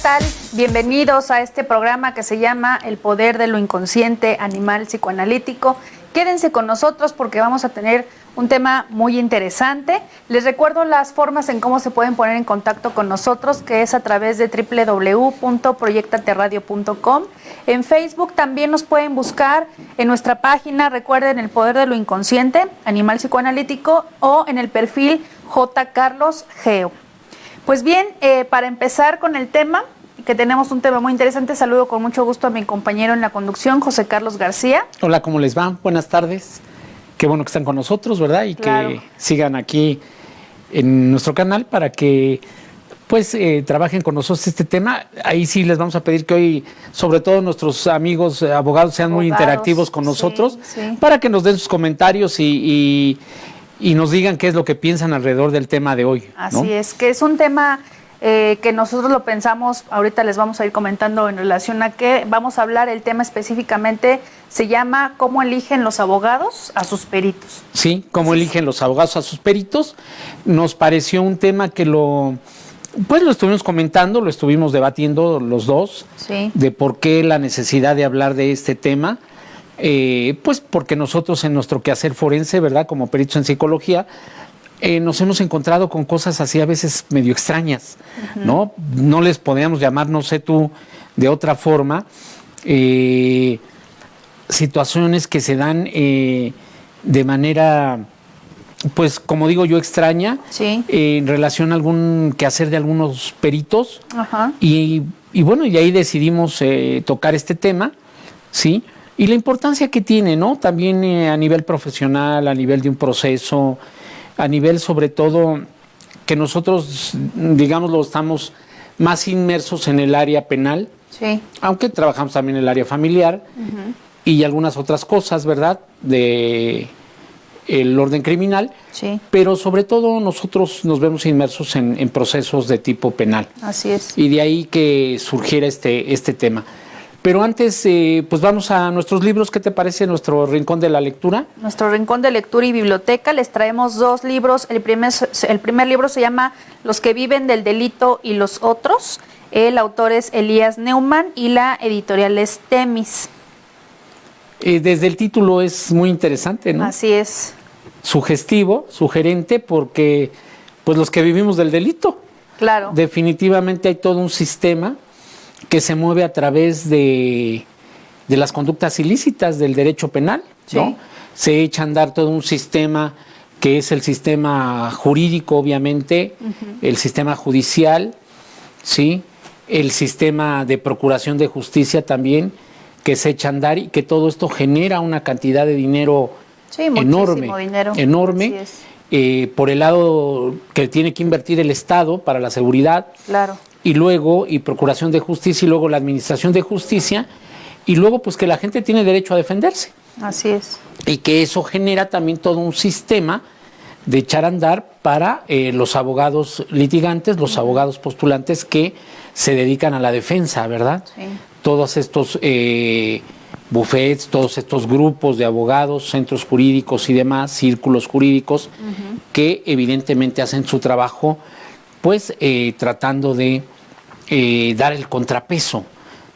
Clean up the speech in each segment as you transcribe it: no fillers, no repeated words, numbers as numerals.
tal? Bienvenidos a este programa que se llama El Poder de lo Inconsciente Animal Psicoanalítico. Quédense con nosotros porque vamos a tener un tema muy interesante. Les recuerdo las formas en cómo se pueden poner en contacto con nosotros, que es a través de www.proyectateradio.com. En Facebook también nos pueden buscar en nuestra página, recuerden, El Poder de lo Inconsciente Animal Psicoanalítico, o en el perfil J. Carlos Geo. Pues bien, para empezar con el tema, que tenemos un tema muy interesante, saludo con mucho gusto a mi compañero en la conducción, José Carlos García. Hola, ¿cómo les va? Buenas tardes. Qué bueno que están con nosotros, ¿verdad? Y claro, que sigan aquí en nuestro canal para que pues trabajen con nosotros este tema. Ahí sí les vamos a pedir que hoy, sobre todo nuestros amigos abogados, sean muy interactivos con nosotros, para que nos den sus comentarios y nos digan qué es lo que piensan alrededor del tema de hoy, ¿no? Así es, que es un tema que nosotros lo pensamos, ahorita les vamos a ir comentando en relación a qué vamos a hablar. El tema específicamente se llama ¿Cómo eligen los abogados a sus peritos? Sí, ¿cómo eligen los abogados a sus peritos? Nos pareció un tema que lo estuvimos comentando, lo estuvimos debatiendo los dos, de por qué la necesidad de hablar de este tema. Pues porque nosotros en nuestro quehacer forense, ¿verdad?, como peritos en psicología, nos hemos encontrado con cosas así a veces medio extrañas, ¿no? No les podríamos llamar, no sé tú, de otra forma, situaciones que se dan de manera, pues como digo yo, extraña, en relación a algún quehacer de algunos peritos. Y bueno, y ahí decidimos tocar este tema, ¿sí? Y la importancia que tiene, ¿no? También a nivel profesional, a nivel de un proceso, a nivel sobre todo que nosotros, digámoslo, estamos más inmersos en el área penal, aunque trabajamos también en el área familiar y algunas otras cosas, ¿verdad?, de el orden criminal, pero sobre todo nosotros nos vemos inmersos en procesos de tipo penal. Así es. Y de ahí que surgiera este tema. Pero antes, pues vamos a nuestros libros. ¿Qué te parece nuestro rincón de la lectura? Nuestro rincón de lectura y biblioteca. Les traemos dos libros. El primer libro se llama Los que viven del delito y los otros. El autor es Elías Neumann y la editorial es Temis. Desde el título es muy interesante, ¿no? Así es. Sugestivo, sugerente, porque pues los que vivimos del delito. Claro. Definitivamente hay todo un sistema que se mueve a través de las conductas ilícitas del derecho penal, ¿no? Se echa a andar todo un sistema que es el sistema jurídico, obviamente, el sistema judicial, ¿sí? El sistema de procuración de justicia también, que se echa a andar y que todo esto genera una cantidad de dinero enorme, enorme. Por el lado que tiene que invertir el Estado para la seguridad. Claro. Y luego, procuración de justicia, y luego la administración de justicia, y luego pues que la gente tiene derecho a defenderse. Así es. Y que eso genera también todo un sistema de echar a andar para los abogados litigantes, los abogados postulantes que se dedican a la defensa, ¿verdad? Todos estos bufetes, todos estos grupos de abogados, centros jurídicos y demás, círculos jurídicos, que evidentemente hacen su trabajo pues tratando de dar el contrapeso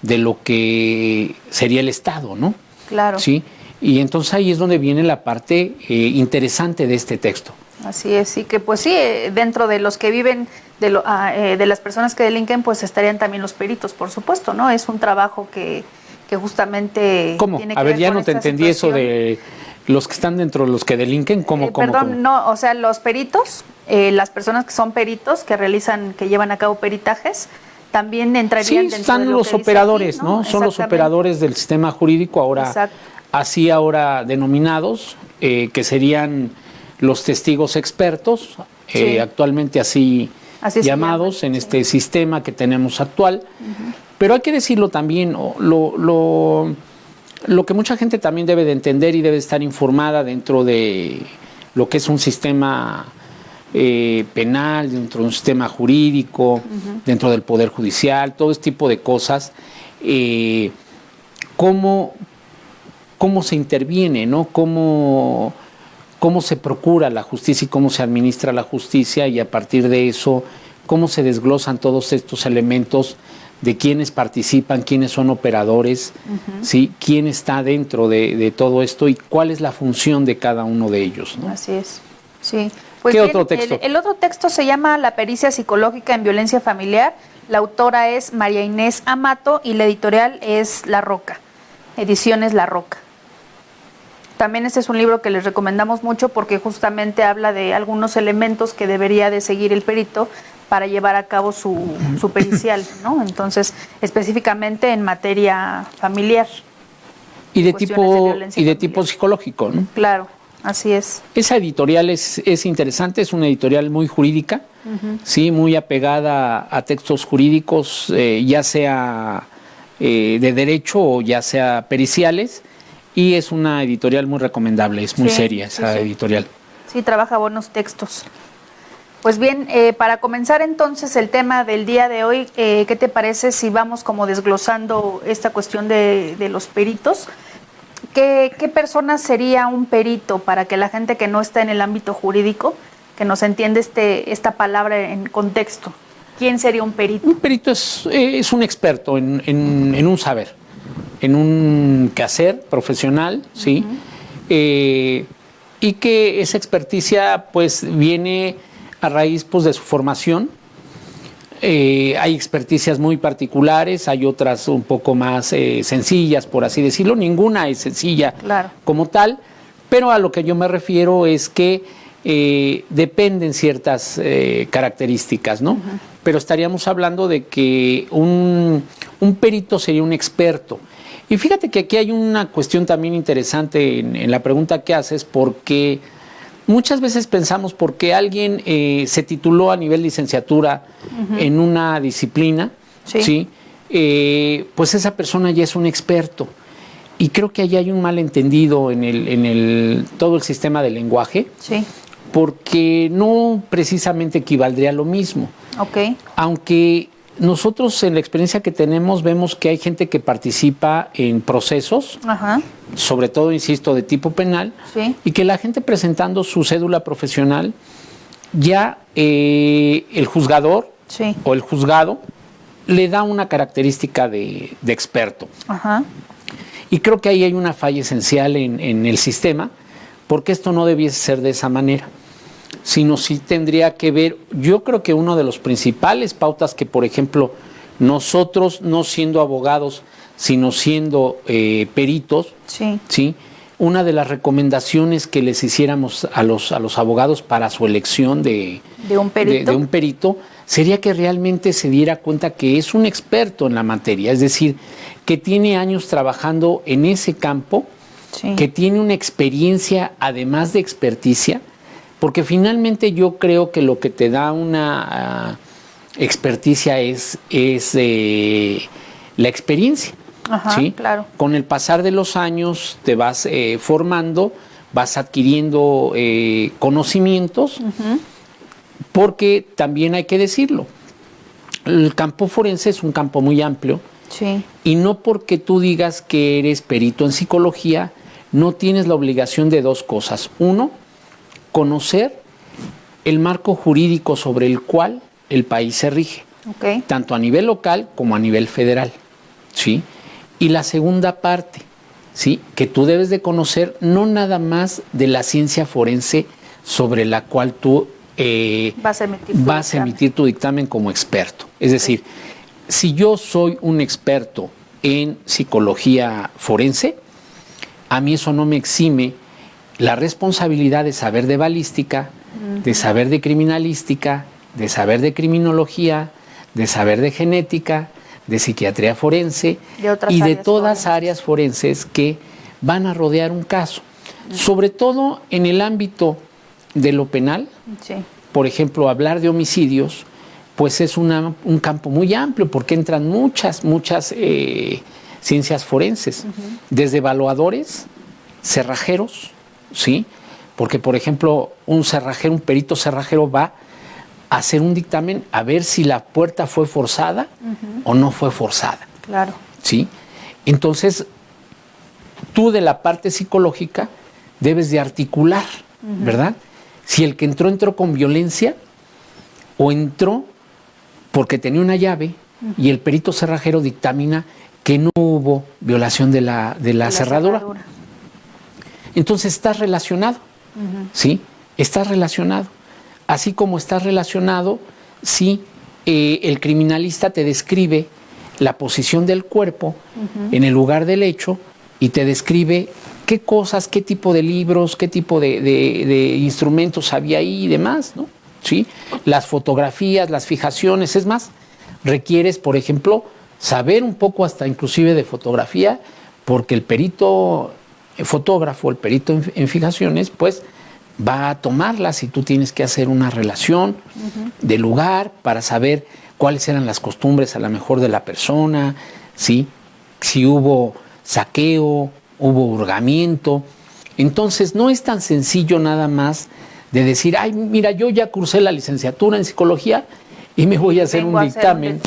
de lo que sería el Estado, ¿no? Claro. Sí, y entonces ahí es donde viene la parte interesante de este texto. Así es, y que pues sí, dentro de los que viven, de las personas que delinquen, pues estarían también los peritos, por supuesto, ¿no? Es un trabajo que justamente... ¿Cómo? Tiene que a ver, ver ya con no te esta entendí situación. eso de los que están dentro de los que delinquen, ¿cómo? Perdón, no, o sea, los peritos, las personas que son peritos, que llevan a cabo peritajes, también entrarían dentro están de lo los que dice operadores, aquí, ¿no? Son los operadores del sistema jurídico ahora, ahora denominados, que serían los testigos expertos, actualmente así llamados en este sistema que tenemos actual. Pero hay que decirlo también, lo que mucha gente también debe de entender y debe estar informada dentro de lo que es un sistema penal, dentro de un sistema jurídico, dentro del Poder Judicial, todo este tipo de cosas, cómo se interviene, ¿no? Cómo se procura la justicia y cómo se administra la justicia, y a partir de eso, cómo se desglosan todos estos elementos de quiénes participan, quiénes son operadores, ¿sí? Quién está dentro de todo esto y cuál es la función de cada uno de ellos, ¿no? Así es, sí. Pues ¿Qué bien, otro texto? El otro texto se llama La pericia psicológica en violencia familiar. La autora es María Inés Amato y la editorial es La Roca, Ediciones La Roca. También este es un libro que les recomendamos mucho porque justamente habla de algunos elementos que debería de seguir el perito para llevar a cabo su pericial, ¿no? Entonces, específicamente en materia familiar. Y de tipo psicológico, ¿no? Claro, así es. Esa editorial es interesante, es una editorial muy jurídica, sí, muy apegada a textos jurídicos, ya sea de derecho o ya sea periciales, y es una editorial muy recomendable, es muy seria esa editorial. Sí, trabaja buenos textos. Pues bien, para comenzar entonces el tema del día de hoy, ¿qué te parece si vamos como desglosando esta cuestión de los peritos? ¿Qué persona sería un perito para que la gente que no está en el ámbito jurídico, que nos entiende esta palabra en contexto? ¿Quién sería un perito? Un perito es un experto en un saber, en un quehacer profesional, ¿sí? Y que esa experticia pues viene a raíz pues, de su formación. Hay experticias muy particulares, hay otras un poco más sencillas, por así decirlo. Ninguna es sencilla como tal, pero a lo que yo me refiero es que dependen ciertas características, ¿no? Pero estaríamos hablando de que un perito sería un experto. Y fíjate que aquí hay una cuestión también interesante en la pregunta que haces, porque muchas veces pensamos porque alguien se tituló a nivel licenciatura en una disciplina, ¿sí? Pues esa persona ya es un experto. Y creo que allí hay un malentendido en todo el sistema del lenguaje, porque no precisamente equivaldría a lo mismo. Aunque nosotros en la experiencia que tenemos vemos que hay gente que participa en procesos, sobre todo, insisto, de tipo penal, y que la gente presentando su cédula profesional, ya el juzgador o el juzgado le da una característica de experto. Y creo que ahí hay una falla esencial en el sistema, porque esto no debiese ser de esa manera, sino sí tendría que ver, yo creo que uno de los principales pautas que, por ejemplo, nosotros no siendo abogados, sino siendo peritos, ¿sí? Una de las recomendaciones que les hiciéramos a los abogados para su elección de un perito sería que realmente se diera cuenta que es un experto en la materia, es decir, que tiene años trabajando en ese campo, que tiene una experiencia además de experticia, porque finalmente yo creo que lo que te da una experticia es la experiencia. ¿Sí? Claro. Con el pasar de los años te vas formando, vas adquiriendo conocimientos, porque también hay que decirlo, el campo forense es un campo muy amplio, y no porque tú digas que eres perito en psicología, no tienes la obligación de dos cosas. Uno, conocer el marco jurídico sobre el cual el país se rige, tanto a nivel local como a nivel federal, ¿sí? Y la segunda parte, ¿sí? Que tú debes de conocer no nada más de la ciencia forense sobre la cual tú vas a emitir tu dictamen como experto. Es decir, si yo soy un experto en psicología forense, a mí eso no me exime la responsabilidad de saber de balística, de saber de criminalística, de saber de criminología, de saber de genética, de psiquiatría forense y de todas áreas forenses que van a rodear un caso. Sobre todo en el ámbito de lo penal, por ejemplo, hablar de homicidios, pues es un campo muy amplio porque entran muchas ciencias forenses, desde evaluadores, cerrajeros, ¿sí? Porque, por ejemplo, un perito cerrajero va a hacer un dictamen a ver si la puerta fue forzada o no fue forzada. Claro. ¿Sí? Entonces, tú de la parte psicológica debes de articular, ¿verdad? Si el que entró con violencia o entró porque tenía una llave y el perito cerrajero dictamina que no hubo violación de la cerradura. Entonces estás relacionado, ¿sí? Estás relacionado. Así como estás relacionado, si el criminalista te describe la posición del cuerpo en el lugar del hecho y te describe qué cosas, qué tipo de libros, qué tipo de instrumentos había ahí y demás, ¿no? ¿Sí? Las fotografías, las fijaciones, es más, requieres, por ejemplo, saber un poco hasta inclusive de fotografía, porque el perito fotógrafo, el perito en fijaciones, pues va a tomarlas y tú tienes que hacer una relación de lugar para saber cuáles eran las costumbres a lo mejor de la persona, ¿sí? Si hubo saqueo, hubo hurgamiento. Entonces no es tan sencillo nada más de decir, ay, mira, yo ya cursé la licenciatura en psicología y me voy a hacer un dictamen,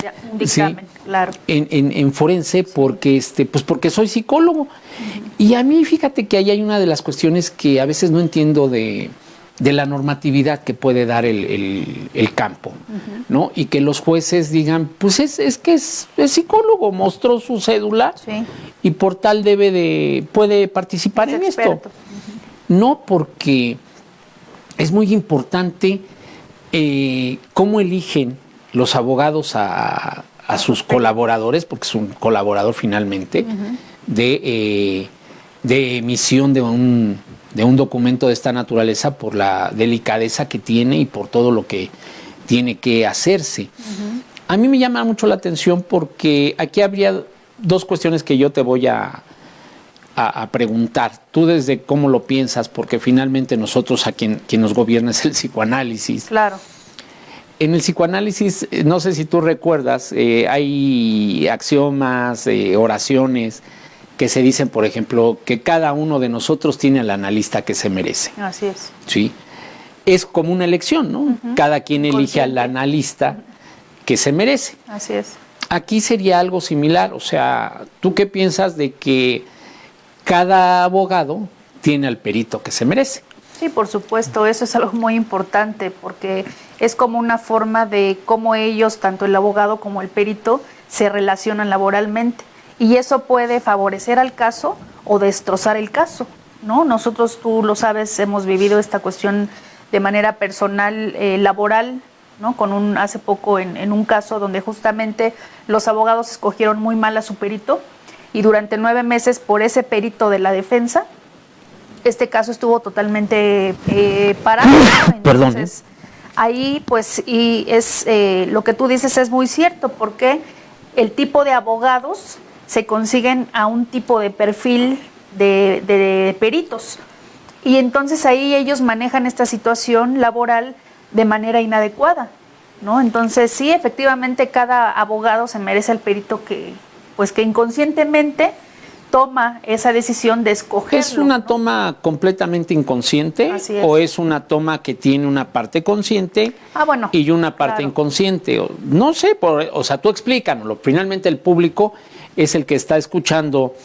¿sí? Claro. en forense porque, pues porque soy psicólogo. Y a mí, fíjate que ahí hay una de las cuestiones que a veces no entiendo de la normatividad que puede dar el campo, ¿no? Y que los jueces digan, pues es que es psicólogo, mostró su cédula y por tal puede participar en esto. No, porque es muy importante cómo eligen los abogados a sus colaboradores, porque es un colaborador finalmente, de emisión de un documento de esta naturaleza por la delicadeza que tiene y por todo lo que tiene que hacerse. A mí me llama mucho la atención porque aquí habría dos cuestiones que yo te voy a preguntar. Tú desde cómo lo piensas, porque finalmente nosotros a quien nos gobierna es el psicoanálisis. Claro. En el psicoanálisis, no sé si tú recuerdas, hay axiomas, oraciones que se dicen, por ejemplo, que cada uno de nosotros tiene al analista que se merece. Así es. Sí. Es como una elección, ¿no? Cada quien elige al analista que se merece. Así es. Aquí sería algo similar, o sea, ¿tú qué piensas de que cada abogado tiene al perito que se merece? Sí, por supuesto, eso es algo muy importante porque es como una forma de cómo ellos, tanto el abogado como el perito, se relacionan laboralmente. Y eso puede favorecer al caso o destrozar el caso, ¿no? Nosotros, tú lo sabes, hemos vivido esta cuestión de manera personal, laboral, ¿no? Hace poco en un caso donde justamente los abogados escogieron muy mal a su perito y durante 9 meses por ese perito de la defensa, este caso estuvo totalmente parado. Entonces, ahí pues y es lo que tú dices es muy cierto, porque el tipo de abogados se consiguen a un tipo de perfil de peritos y entonces ahí ellos manejan esta situación laboral de manera inadecuada, ¿no? Entonces sí, efectivamente cada abogado se merece al perito que inconscientemente toma esa decisión de escogerlo. ¿Es una toma completamente inconsciente o es una toma que tiene una parte consciente y una parte inconsciente? No sé, o sea, tú explícanoslo. Finalmente el público es el que está escuchando.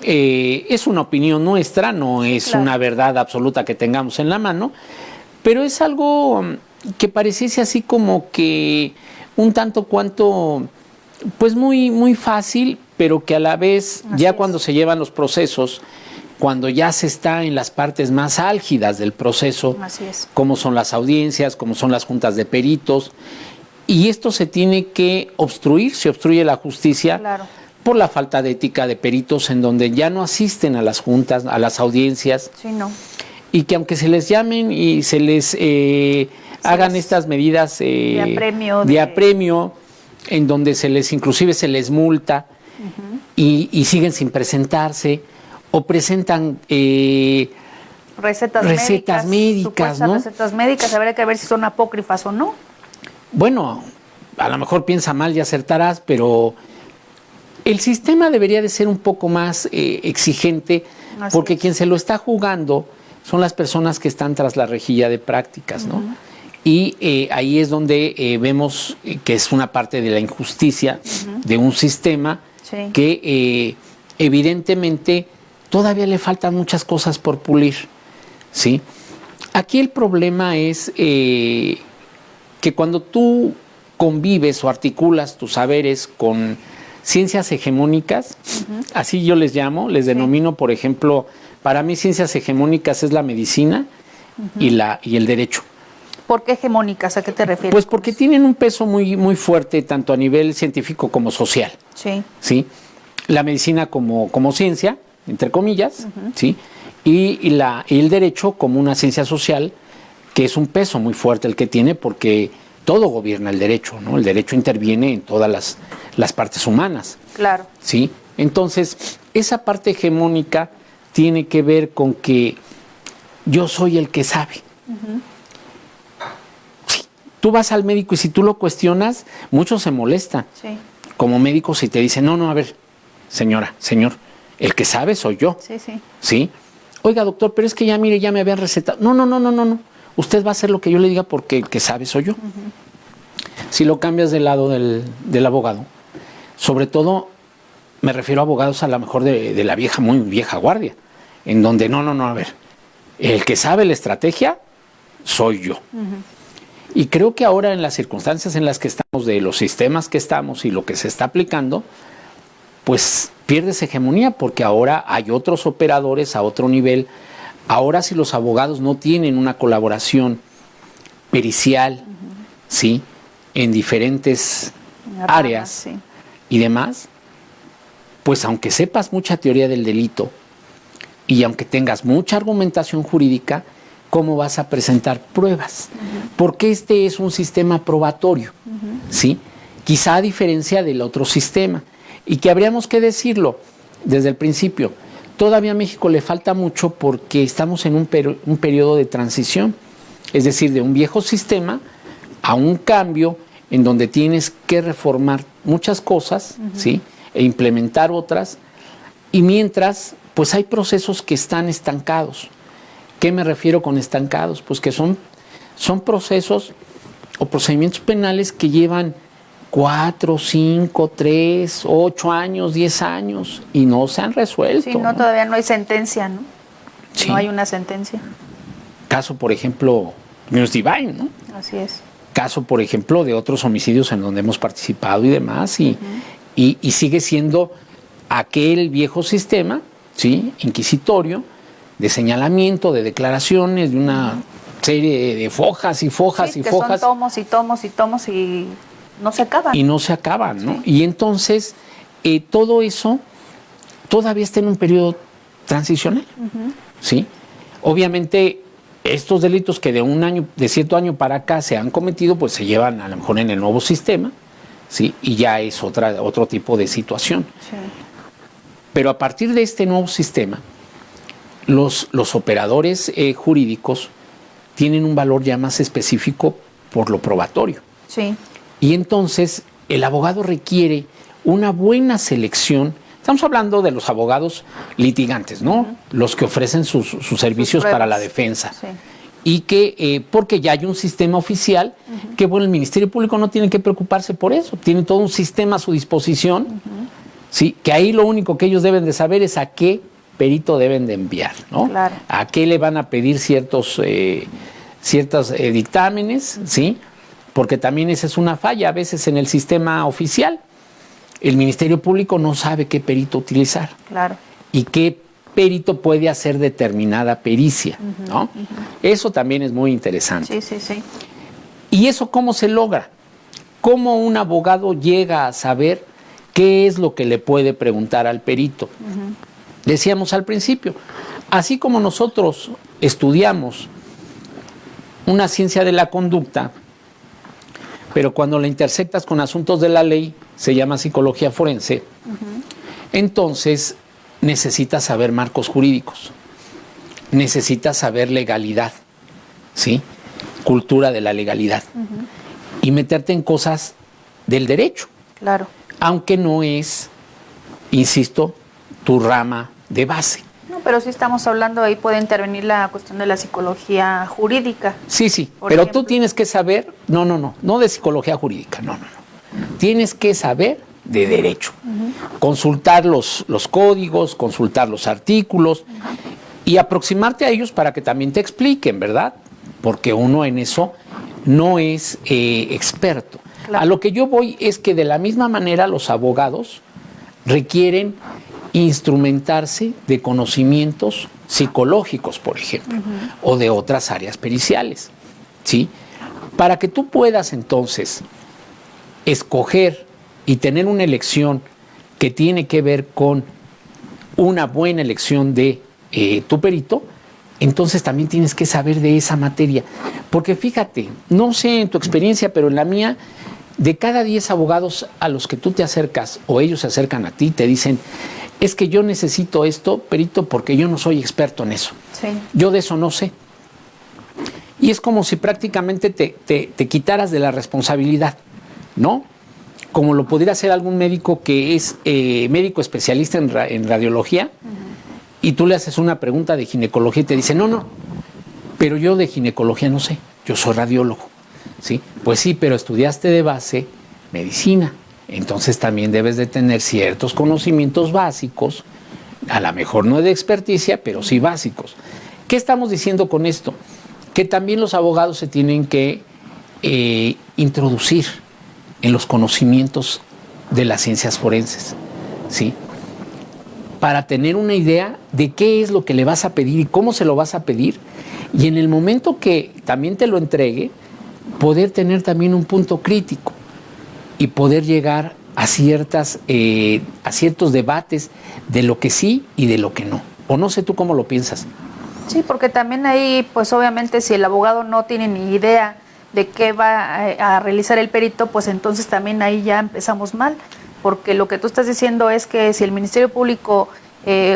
Es una opinión nuestra, no es una verdad absoluta que tengamos en la mano, pero es algo que pareciese así como que un tanto cuanto, pues muy, muy fácil, pero que a la vez, cuando se llevan los procesos, cuando ya se está en las partes más álgidas del proceso, como son las audiencias, como son las juntas de peritos, y esto se tiene que obstruir, se obstruye la justicia por la falta de ética de peritos, en donde ya no asisten a las juntas, a las audiencias, y que aunque se les llamen y se les hagan estas medidas de apremio, en donde inclusive se les multa, y siguen sin presentarse o presentan recetas médicas, ¿no? Recetas médicas, habría que ver si son apócrifas o no. Bueno, a lo mejor piensa mal y acertarás, pero el sistema debería de ser un poco más exigente, porque quien se lo está jugando son las personas que están tras la rejilla de prácticas, ¿no? Y ahí es donde vemos que es una parte de la injusticia de un sistema que evidentemente todavía le faltan muchas cosas por pulir, ¿sí? Aquí el problema es que cuando tú convives o articulas tus saberes con ciencias hegemónicas, así yo les llamo, les denomino, por ejemplo, para mí ciencias hegemónicas es la medicina y el derecho. ¿Por qué hegemónicas? ¿A qué te refieres? Pues porque tienen un peso muy, muy fuerte, tanto a nivel científico como social. Sí. ¿Sí? La medicina como ciencia, entre comillas, ¿sí? Y el derecho como una ciencia social, que es un peso muy fuerte el que tiene, porque todo gobierna el derecho, ¿no? El derecho interviene en todas las partes humanas. Claro. ¿Sí? Entonces, esa parte hegemónica tiene que ver con que yo soy el que sabe. Sí. Tú vas al médico y si tú lo cuestionas, muchos se molestan. Sí. Como médico, si te dicen, no, a ver, señora, señor, el que sabe soy yo. Sí, sí. ¿Sí? Oiga, doctor, pero es que ya, mire, ya me habían recetado. No. Usted va a hacer lo que yo le diga porque el que sabe soy yo. Si lo cambias del lado del abogado, sobre todo me refiero a abogados a lo mejor de la muy vieja guardia, en donde no, a ver, el que sabe la estrategia soy yo. Y creo que ahora en las circunstancias en las que estamos, de los sistemas que estamos y lo que se está aplicando, pues pierdes hegemonía porque ahora hay otros operadores a otro nivel. Ahora si los abogados no tienen una colaboración pericial, ¿sí? En diferentes áreas y demás, pues aunque sepas mucha teoría del delito y aunque tengas mucha argumentación jurídica, ¿cómo vas a presentar pruebas? Porque este es un sistema probatorio, ¿sí? Quizá a diferencia del otro sistema, y que habríamos que decirlo desde el principio, todavía a México le falta mucho porque estamos en un periodo de transición, es decir, de un viejo sistema a un cambio en donde tienes que reformar muchas cosas, ¿sí? E implementar otras, y mientras, pues hay procesos que están estancados. ¿Qué me refiero con estancados? Pues que son procesos o procedimientos penales que llevan 4, 5, 3, 8 años, 10 años y no se han resuelto. Sí, no, todavía no hay sentencia, ¿no? Sí. No hay una sentencia. Caso, por ejemplo, News Divine, ¿no? Así es. Caso, por ejemplo, de otros homicidios en donde hemos participado y demás, y sigue siendo aquel viejo sistema, ¿sí? Inquisitorio, de señalamiento, de declaraciones, de una serie de fojas y fojas y fojas. Son tomos y tomos y tomos y no se acaban. Y no se acaban, ¿no? Sí. Y entonces, todo eso todavía está en un periodo transicional, ¿sí? Obviamente, estos delitos que de cierto año para acá se han cometido, pues se llevan a lo mejor en el nuevo sistema, ¿sí? Y ya es otro tipo de situación. Sí. Pero a partir de este nuevo sistema, los operadores jurídicos tienen un valor ya más específico por lo probatorio. Sí. Y entonces el abogado requiere una buena selección. Estamos hablando de los abogados litigantes, ¿no? Los que ofrecen sus servicios para la defensa. Sí. Y que, porque ya hay un sistema oficial, que bueno, el Ministerio Público no tiene que preocuparse por eso. Tiene todo un sistema a su disposición, ¿sí? Que ahí lo único que ellos deben de saber es a qué perito deben de enviar, ¿no? Claro. A qué le van a pedir ciertos dictámenes, ¿sí? Porque también esa es una falla a veces en el sistema oficial. El Ministerio Público no sabe qué perito utilizar. Claro. Y qué perito puede hacer determinada pericia, ¿no? Eso también es muy interesante. Sí. ¿Y eso cómo se logra? ¿Cómo un abogado llega a saber qué es lo que le puede preguntar al perito? Decíamos al principio, así como nosotros estudiamos una ciencia de la conducta, pero cuando la intersectas con asuntos de la ley, se llama psicología forense, entonces necesitas saber marcos jurídicos, necesitas saber legalidad, ¿sí? Cultura de la legalidad, y meterte en cosas del derecho. Claro. Aunque no es, insisto, tu rama de base. No, pero sí estamos hablando, ahí puede intervenir la cuestión de la psicología jurídica. Sí, Por pero ejemplo. tú tienes que saber, no de psicología jurídica, no. Tienes que saber de derecho. Consultar los códigos, consultar los artículos y aproximarte a ellos para que también te expliquen, ¿verdad? Porque uno en eso no es experto. Claro. A lo que yo voy es que de la misma manera los abogados requieren instrumentarse de conocimientos psicológicos, por ejemplo, o de otras áreas periciales, ¿sí? Para que tú puedas entonces escoger y tener una elección que tiene que ver con una buena elección de tu perito, entonces también tienes que saber de esa materia. Porque fíjate, no sé en tu experiencia, pero en la mía, de cada 10 abogados a los que tú te acercas o ellos se acercan a ti, te dicen, es que yo necesito esto, perito, porque yo no soy experto en eso. Sí. Yo de eso no sé. Y es como si prácticamente te quitaras de la responsabilidad, ¿no? Como lo pudiera hacer algún médico que es médico especialista en radiología, y tú le haces una pregunta de ginecología y te dice, no, pero yo de ginecología no sé, yo soy radiólogo, ¿sí? Pues sí, pero estudiaste de base medicina, entonces también debes de tener ciertos conocimientos básicos, a lo mejor no de experticia, pero sí básicos. ¿Qué estamos diciendo con esto? Que también los abogados se tienen que introducir en los conocimientos de las ciencias forenses, ¿sí? Para tener una idea de qué es lo que le vas a pedir y cómo se lo vas a pedir, y en el momento que también te lo entregue, poder tener también un punto crítico y poder llegar a ciertos debates de lo que sí y de lo que no. O no sé tú cómo lo piensas. Sí, porque también ahí, pues obviamente si el abogado no tiene ni idea de qué va a realizar el perito, pues entonces también ahí ya empezamos mal, porque lo que tú estás diciendo es que si el Ministerio Público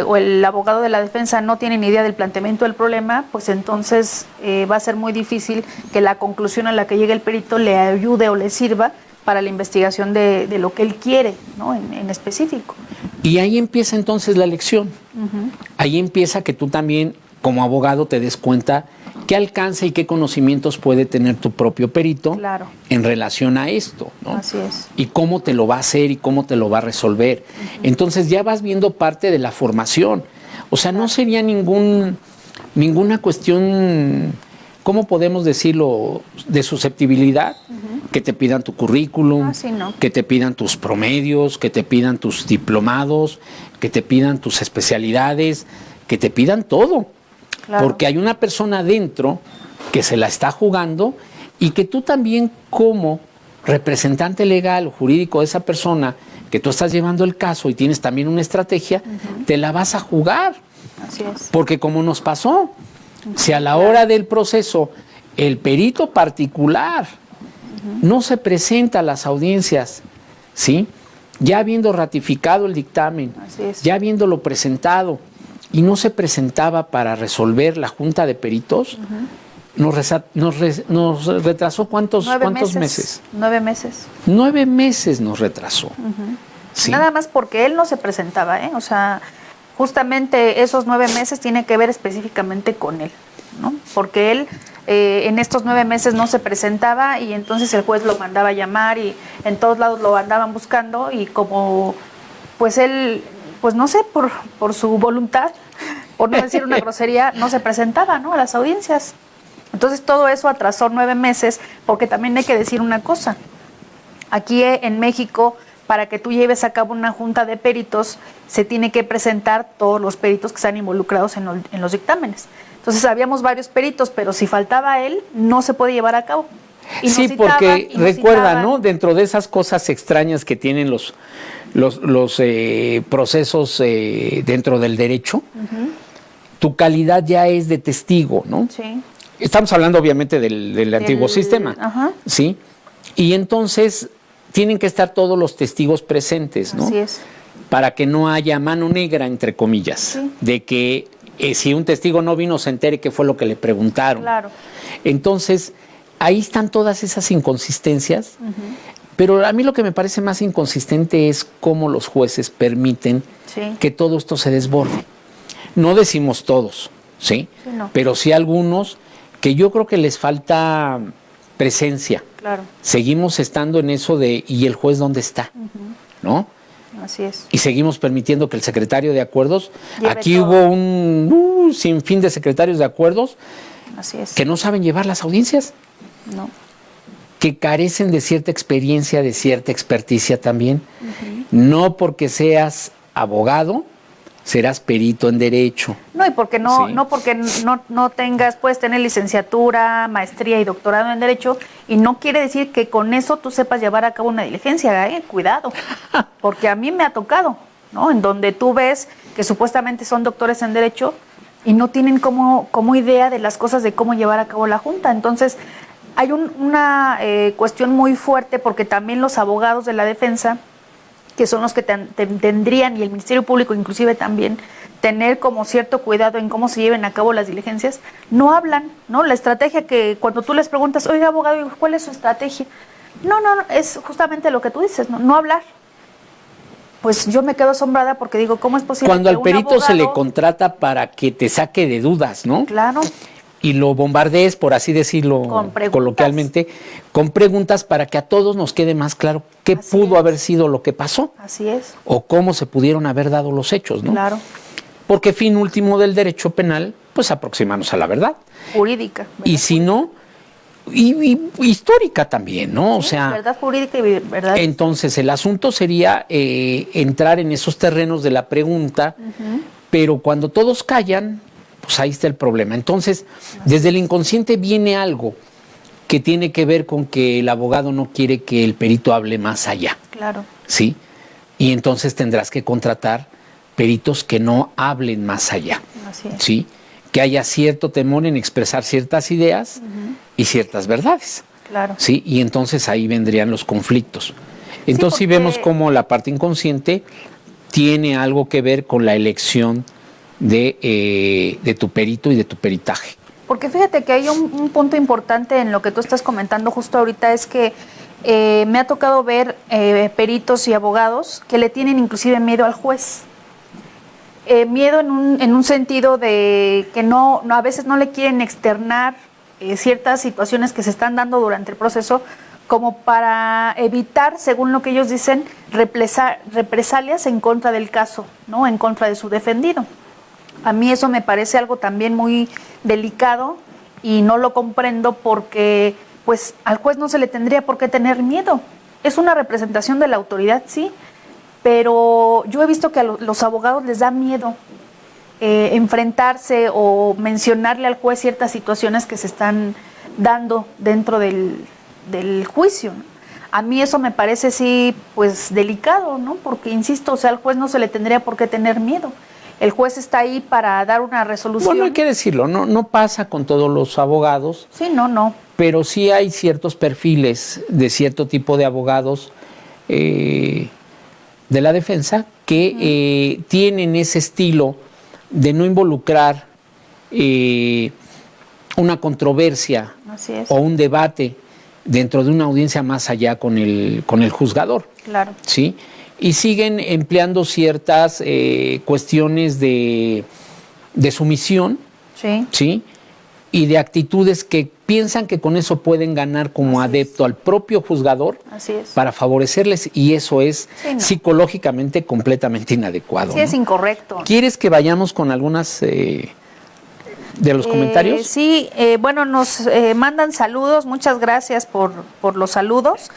o el abogado de la defensa no tiene ni idea del planteamiento del problema, pues entonces va a ser muy difícil que la conclusión a la que llegue el perito le ayude o le sirva para la investigación de lo que él quiere, ¿no? En específico. Y ahí empieza entonces la lección. Ahí empieza que tú también, como abogado, te des cuenta qué alcance y qué conocimientos puede tener tu propio perito en relación a esto, ¿no? Así es. Y cómo te lo va a hacer y cómo te lo va a resolver. Entonces ya vas viendo parte de la formación. O sea, no sería ninguna cuestión, ¿cómo podemos decirlo?, de susceptibilidad, que te pidan tu currículum, que te pidan tus promedios, que te pidan tus diplomados, que te pidan tus especialidades, que te pidan todo. Claro. Porque hay una persona adentro que se la está jugando y que tú también, como representante legal o jurídico de esa persona, que tú estás llevando el caso y tienes también una estrategia, te la vas a jugar. Así es. Porque como nos pasó, si a la hora del proceso el perito particular no se presenta a las audiencias, ¿sí?, ya habiendo ratificado el dictamen, ya habiéndolo presentado, y no se presentaba para resolver la junta de peritos, nos retrasó ¿cuántos meses? 9 meses. 9 meses nos retrasó. ¿Sí? Nada más porque él no se presentaba, ¿eh? O sea, justamente esos 9 meses tiene que ver específicamente con él, ¿no? Porque él en estos 9 meses no se presentaba y entonces el juez lo mandaba a llamar y en todos lados lo andaban buscando y como pues él, pues no sé, por su voluntad, por no decir una grosería, no se presentaba, ¿no?, a las audiencias. Entonces todo eso atrasó 9 meses, porque también hay que decir una cosa. Aquí en México, para que tú lleves a cabo una junta de peritos, se tiene que presentar todos los peritos que están involucrados en los dictámenes. Entonces habíamos varios peritos, pero si faltaba él, no se puede llevar a cabo. Sí, porque recuerda, ¿no?, dentro de esas cosas extrañas que tienen los procesos dentro del derecho, tu calidad ya es de testigo, ¿no? Sí. Estamos hablando obviamente del antiguo sistema, ¿sí? Y entonces tienen que estar todos los testigos presentes, ¿no? Así es. Para que no haya mano negra, entre comillas, de que si un testigo no vino se entere qué fue lo que le preguntaron. Claro. Entonces, ahí están todas esas inconsistencias, pero a mí lo que me parece más inconsistente es cómo los jueces permiten que todo esto se desborde. No decimos todos, ¿sí? No. Pero sí algunos que yo creo que les falta presencia. Claro. Seguimos estando en eso de ¿y el juez dónde está? ¿No? Así es. Y seguimos permitiendo que el secretario de acuerdos, aquí hubo un sinfín de secretarios de acuerdos Así es. que no saben llevar las audiencias. No. que carecen de cierta experiencia, de cierta experticia también. No porque seas abogado, serás perito en derecho. No, y porque no tengas, puedes tener licenciatura, maestría y doctorado en derecho, y no quiere decir que con eso tú sepas llevar a cabo una diligencia, cuidado, porque a mí me ha tocado, ¿no? En donde tú ves que supuestamente son doctores en derecho y no tienen como idea de las cosas de cómo llevar a cabo la junta. Entonces, hay una cuestión muy fuerte, porque también los abogados de la defensa, que son los que tendrían, y el Ministerio Público inclusive también, tener como cierto cuidado en cómo se lleven a cabo las diligencias, no hablan, ¿no? La estrategia, que cuando tú les preguntas, oiga, abogado, ¿cuál es su estrategia? No, es justamente lo que tú dices, no hablar. Pues yo me quedo asombrada, porque digo, ¿cómo es posible cuando que al perito abogado se le contrata para que te saque de dudas, ¿no? Claro. Y lo bombardees, por así decirlo coloquialmente, con preguntas para que a todos nos quede más claro qué pudo haber sido lo que pasó. Así es. O cómo se pudieron haber dado los hechos, ¿no? Claro. Porque fin último del derecho penal, pues aproximarnos a la verdad. Jurídica. ¿verdad? Y si no, y histórica también, ¿no? Sí, o sea, verdad jurídica y verdad. Entonces el asunto sería entrar en esos terrenos de la pregunta, pero cuando todos callan, pues ahí está el problema. Entonces, desde el inconsciente viene algo que tiene que ver con que el abogado no quiere que el perito hable más allá. Claro. ¿Sí? Y entonces tendrás que contratar peritos que no hablen más allá. Así es. ¿Sí? Que haya cierto temor en expresar ciertas ideas y ciertas verdades. Claro. ¿Sí? Y entonces ahí vendrían los conflictos. Entonces sí vemos cómo la parte inconsciente tiene algo que ver con la elección de tu perito y de tu peritaje. Porque fíjate que hay un punto importante en lo que tú estás comentando justo ahorita, es que me ha tocado ver peritos y abogados que le tienen inclusive miedo al juez. Miedo en un sentido de que a veces no le quieren externar ciertas situaciones que se están dando durante el proceso, como para evitar, según lo que ellos dicen, represalias en contra del caso, ¿no? En contra de su defendido. A mí eso me parece algo también muy delicado y no lo comprendo, porque pues al juez no se le tendría por qué tener miedo. Es una representación de la autoridad, sí, pero yo he visto que a los abogados les da miedo enfrentarse o mencionarle al juez ciertas situaciones que se están dando dentro del juicio, ¿no? A mí eso me parece sí, pues delicado, ¿no? Porque insisto, o sea, al juez no se le tendría por qué tener miedo. El juez está ahí para dar una resolución. Bueno, hay que decirlo, no pasa con todos los abogados. Sí, no. Pero sí hay ciertos perfiles de cierto tipo de abogados de la defensa que tienen ese estilo de no involucrar una controversia o un debate dentro de una audiencia más allá con el juzgador. Claro. ¿Sí? Y siguen empleando ciertas cuestiones de sumisión, ¿sí? Y de actitudes que piensan que con eso pueden ganar como adepto al propio juzgador para favorecerles, y eso es psicológicamente completamente inadecuado. Sí, ¿no? Es incorrecto. ¿Quieres que vayamos con algunas de los comentarios? Sí, bueno, nos mandan saludos, muchas gracias por los saludos.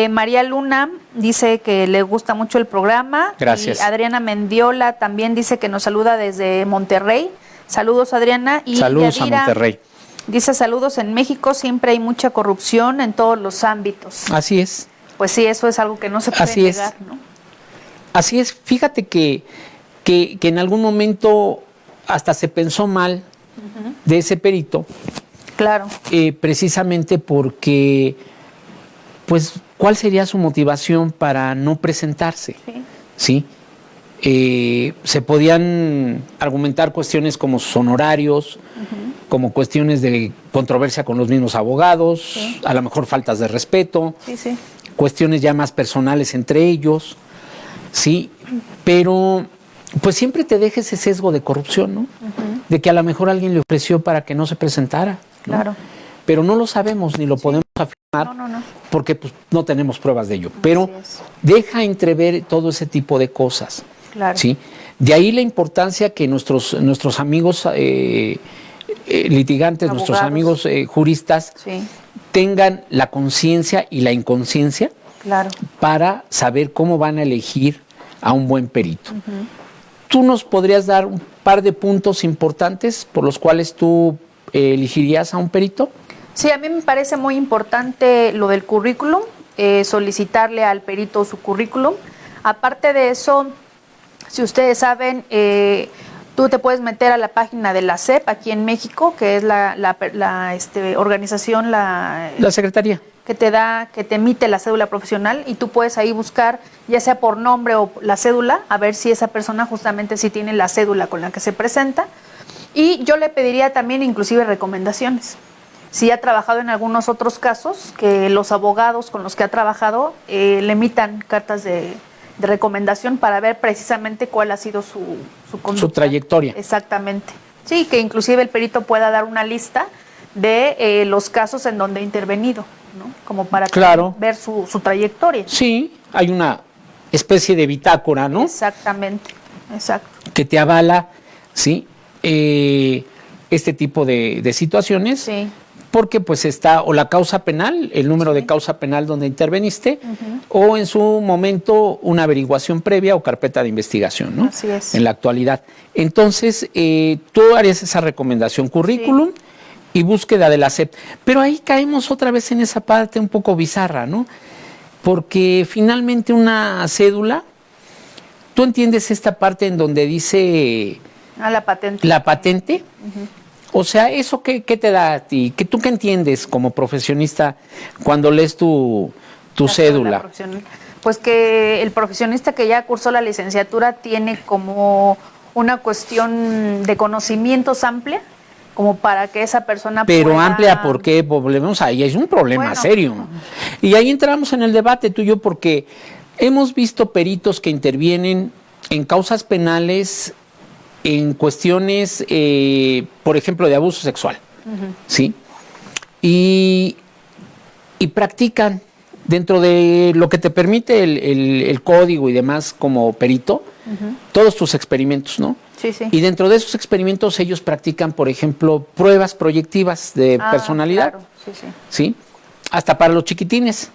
María Luna dice que le gusta mucho el programa. Gracias. Y Adriana Mendiola también dice que nos saluda desde Monterrey. Saludos, Adriana. Y saludos Yadira a Monterrey. Dice, saludos, en México siempre hay mucha corrupción en todos los ámbitos. Así es. Pues sí, eso es algo que no se puede negar, ¿no? Así es. Fíjate que en algún momento hasta se pensó mal de ese perito. Claro. Precisamente porque, pues, ¿cuál sería su motivación para no presentarse? ¿Sí? Se podían argumentar cuestiones como sus honorarios, como cuestiones de controversia con los mismos abogados, a lo mejor faltas de respeto, cuestiones ya más personales entre ellos, ¿sí? Pero pues siempre te deja ese sesgo de corrupción, ¿no? De que a lo mejor alguien le ofreció para que no se presentara, ¿no? Claro. Pero no lo sabemos ni lo podemos afirmar porque pues, no tenemos pruebas de ello. Pero deja entrever todo ese tipo de cosas. Claro. ¿Sí? De ahí la importancia que nuestros amigos litigantes, abogados, nuestros amigos juristas, tengan la conciencia y la inconsciencia para saber cómo van a elegir a un buen perito. ¿Tú nos podrías dar un par de puntos importantes por los cuales tú elegirías a un perito? Sí, a mí me parece muy importante lo del currículum, solicitarle al perito su currículum. Aparte de eso, si ustedes saben, tú te puedes meter a la página de la SEP aquí en México, que es la organización, la secretaría que te emite la cédula profesional, y tú puedes ahí buscar, ya sea por nombre o la cédula, a ver si esa persona justamente sí tiene la cédula con la que se presenta. Y yo le pediría también inclusive recomendaciones. Si ha trabajado en algunos otros casos, que los abogados con los que ha trabajado le emitan cartas de recomendación para ver precisamente cuál ha sido su conducta. Su trayectoria. Exactamente. Sí, que inclusive el perito pueda dar una lista de los casos en donde ha intervenido, ¿no? Como para ver su trayectoria. Sí, hay una especie de bitácora, ¿no? Exactamente, exacto. Que te avala, ¿sí? Este tipo de situaciones. Sí. Porque pues está o la causa penal, el número de causa penal donde interveniste, o en su momento una averiguación previa o carpeta de investigación, ¿no? Así es. En la actualidad. Entonces, tú harías esa recomendación, currículum y búsqueda de la SEP. Pero ahí caemos otra vez en esa parte un poco bizarra, ¿no? Porque finalmente una cédula, tú entiendes esta parte en donde dice... la patente. La patente. O sea, ¿eso qué te da a ti? ¿Tú qué entiendes como profesionista cuando lees tu cédula? Pues que el profesionista que ya cursó la licenciatura tiene como una cuestión de conocimientos amplia, como para que esa persona Pero pueda... amplia, ¿por qué? Volvemos ahí, es un problema serio. Y ahí entramos en el debate tú y yo, porque hemos visto peritos que intervienen en causas penales, en cuestiones, por ejemplo, de abuso sexual, ¿sí? Y practican dentro de lo que te permite el código y demás como perito, todos tus experimentos, ¿no? Sí, sí. Y dentro de esos experimentos ellos practican, por ejemplo, pruebas proyectivas de personalidad, claro. ¿sí? Hasta para los chiquitines.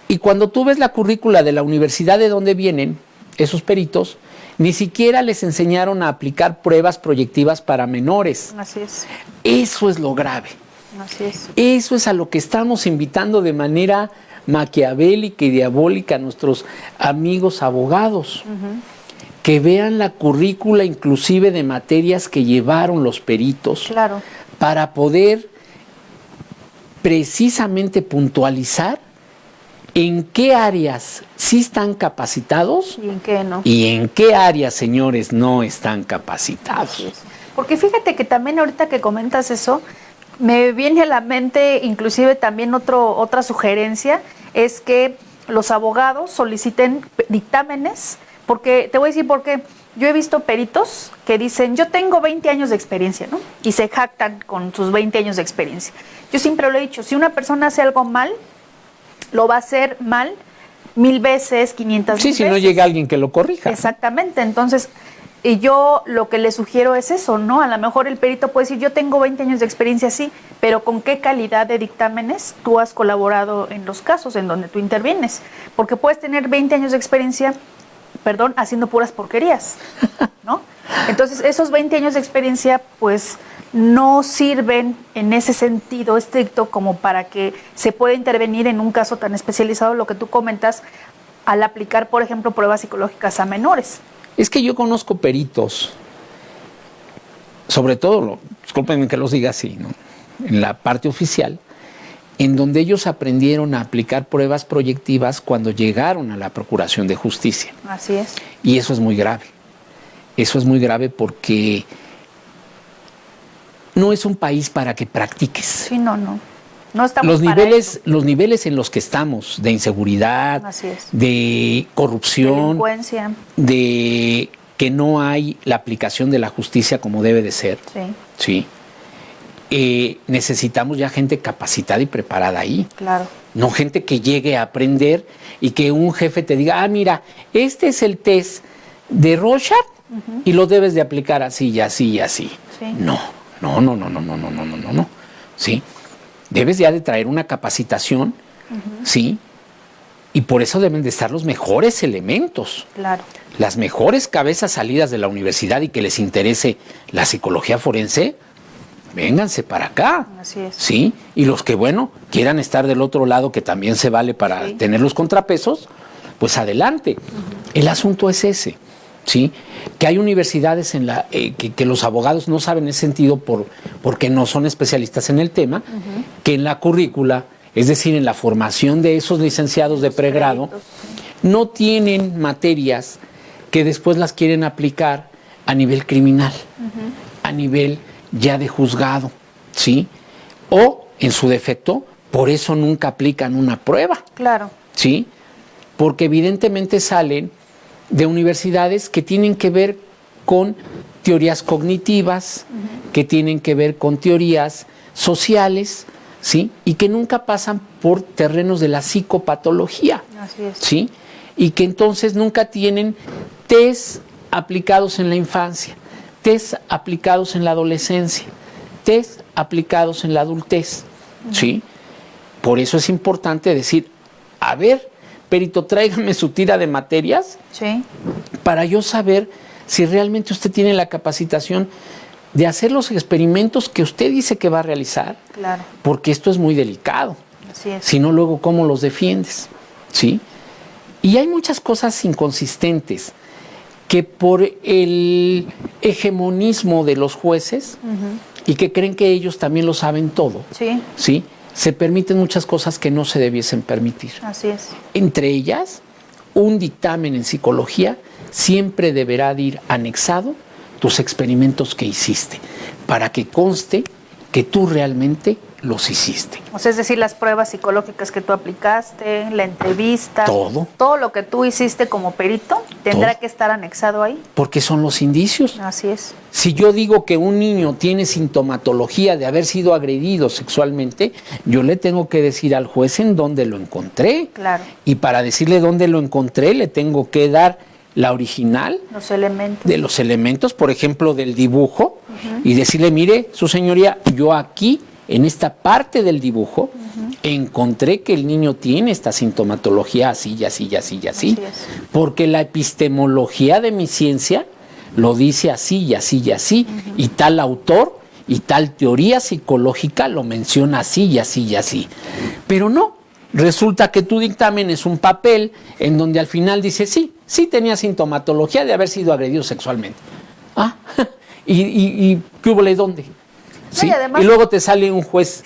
Y cuando tú ves la currícula de la universidad de donde vienen esos peritos, ni siquiera les enseñaron a aplicar pruebas proyectivas para menores. Así es. Eso es lo grave. Así es. Eso es a lo que estamos invitando de manera maquiavélica y diabólica a nuestros amigos abogados. Que vean la currícula inclusive de materias que llevaron los peritos. Claro. Para poder precisamente puntualizar en qué áreas sí están capacitados y en qué no. Y en qué áreas, señores, no están capacitados. Porque fíjate que también ahorita que comentas eso, me viene a la mente inclusive también otra sugerencia, es que los abogados soliciten dictámenes, porque te voy a decir por qué. Yo he visto peritos que dicen, yo tengo 20 años de experiencia, ¿no? Y se jactan con sus 20 años de experiencia. Yo siempre lo he dicho, si una persona hace algo mal, lo va a hacer mal 1000 veces, 500 veces. Sí, si no llega alguien que lo corrija. Exactamente, entonces, y yo lo que le sugiero es eso, ¿no? A lo mejor el perito puede decir, yo tengo 20 años de experiencia, sí, pero ¿con qué calidad de dictámenes tú has colaborado en los casos en donde tú intervienes? Porque puedes tener 20 años de experiencia, haciendo puras porquerías, ¿no? Entonces, esos 20 años de experiencia, pues, no sirven en ese sentido estricto como para que se pueda intervenir en un caso tan especializado, lo que tú comentas, al aplicar, por ejemplo, pruebas psicológicas a menores. Es que yo conozco peritos, sobre todo, discúlpenme que los diga así, ¿no? En la parte oficial, en donde ellos aprendieron a aplicar pruebas proyectivas cuando llegaron a la Procuración de Justicia. Así es. Y eso es muy grave. Eso es muy grave porque no es un país para que practiques. Sí, no. No estamos los niveles en los que estamos, de inseguridad, de corrupción, delincuencia, de que no hay la aplicación de la justicia como debe de ser. Sí. Necesitamos ya gente capacitada y preparada ahí. Claro. No gente que llegue a aprender y que un jefe te diga, mira, este es el test de Rorschach y lo debes de aplicar así y así y así. Sí. No. ¿Sí? debes ya de traer una capacitación, ¿sí? Y por eso deben de estar los mejores elementos. Claro. Las mejores cabezas salidas de la universidad y que les interese la psicología forense, vénganse para acá. Así es. ¿Sí? Y los que, bueno, quieran estar del otro lado, que también se vale para tener los contrapesos, pues adelante. El asunto es ese, ¿sí? Que hay universidades en la que los abogados no saben ese sentido porque no son especialistas en el tema, que en la currícula, es decir, en la formación de esos licenciados de pregrado, no tienen materias que después las quieren aplicar a nivel criminal, a nivel ya de juzgado, ¿sí? O, en su defecto, por eso nunca aplican una prueba. Claro. ¿Sí? Porque evidentemente salen de universidades que tienen que ver con teorías cognitivas, que tienen que ver con teorías sociales, ¿sí? Y que nunca pasan por terrenos de la psicopatología. Así es. ¿Sí? Y que entonces nunca tienen test aplicados en la infancia, test aplicados en la adolescencia, test aplicados en la adultez, ¿sí? Por eso es importante decir, a ver, perito, tráigame su tira de materias para yo saber si realmente usted tiene la capacitación de hacer los experimentos que usted dice que va a realizar, porque esto es muy delicado. Así es. Si no, luego, ¿cómo los defiendes? ¿Sí? Y hay muchas cosas inconsistentes que por el hegemonismo de los jueces y que creen que ellos también lo saben todo, ¿sí? Se permiten muchas cosas que no se debiesen permitir. Así es. Entre ellas, un dictamen en psicología siempre deberá de ir anexado tus experimentos que hiciste, para que conste que tú realmente los hiciste. O sea, es decir, las pruebas psicológicas que tú aplicaste, la entrevista, todo lo que tú hiciste como perito tendrá que estar anexado ahí. Porque son los indicios. Así es. Si yo digo que un niño tiene sintomatología de haber sido agredido sexualmente, yo le tengo que decir al juez en dónde lo encontré. Claro. Y para decirle dónde lo encontré, le tengo que dar la original de los elementos, por ejemplo, del dibujo, y decirle, mire, su señoría, yo aquí, en esta parte del dibujo, encontré que el niño tiene esta sintomatología así y así y así y así, porque la epistemología de mi ciencia lo dice así y así y así, y tal autor y tal teoría psicológica lo menciona así y así y así. Pero no, resulta que tu dictamen es un papel en donde al final dice, sí tenía sintomatología de haber sido agredido sexualmente. Ah, ¿y qué hubo? ¿Dónde? ¿Sí? No, y además, y luego te sale un juez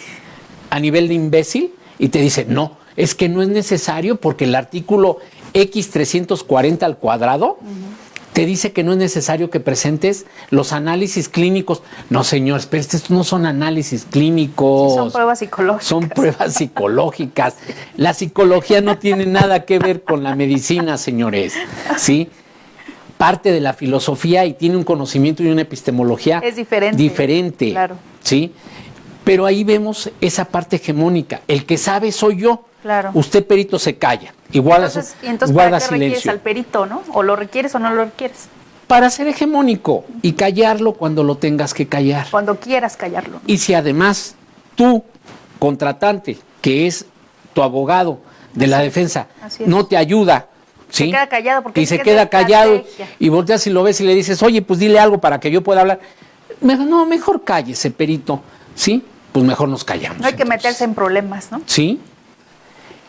a nivel de imbécil y te dice, no, es que no es necesario porque el artículo X340 al cuadrado te dice que no es necesario que presentes los análisis clínicos. No, señor, pero estos no son análisis clínicos. Sí, son pruebas psicológicas. Son pruebas psicológicas. La psicología no tiene nada que ver con la medicina, señores. ¿Sí? Parte de la filosofía y tiene un conocimiento y una epistemología es diferente. Claro. ¿Sí? Pero ahí vemos esa parte hegemónica. El que sabe soy yo. Claro. Usted, perito, se calla. Igual entonces guarda ¿para qué silencio. requieres al perito, no? O lo requieres o no lo requieres. Para ser hegemónico y callarlo cuando lo tengas que callar. Cuando quieras callarlo. Y si además tú, contratante, que es tu abogado de la defensa, no te ayuda, ¿sí? Se queda callado porque y se queda callado y volteas y lo ves y le dices, oye, pues dile algo para que yo pueda hablar. No, mejor cállese, perito, ¿sí? Pues mejor nos callamos. No hay que meterse en problemas, ¿no? Sí.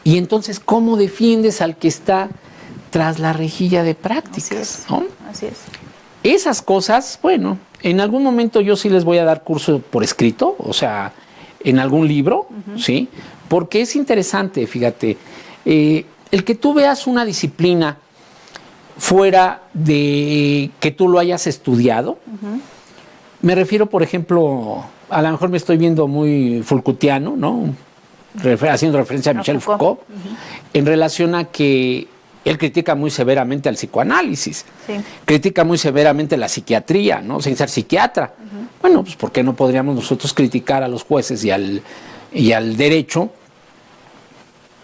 Y entonces, ¿cómo defiendes al que está tras la rejilla de prácticas? Así es, ¿no? así es. Esas cosas, bueno, en algún momento yo sí les voy a dar curso por escrito, o sea, en algún libro, ¿sí? Porque es interesante, fíjate, el que tú veas una disciplina fuera de que tú lo hayas estudiado, me refiero, por ejemplo, a lo mejor me estoy viendo muy Foucaultiano, ¿no? Haciendo referencia a Michel Foucault, en relación a que él critica muy severamente al psicoanálisis, critica muy severamente la psiquiatría, ¿no? Sin ser psiquiatra. Bueno, pues ¿por qué no podríamos nosotros criticar a los jueces y al derecho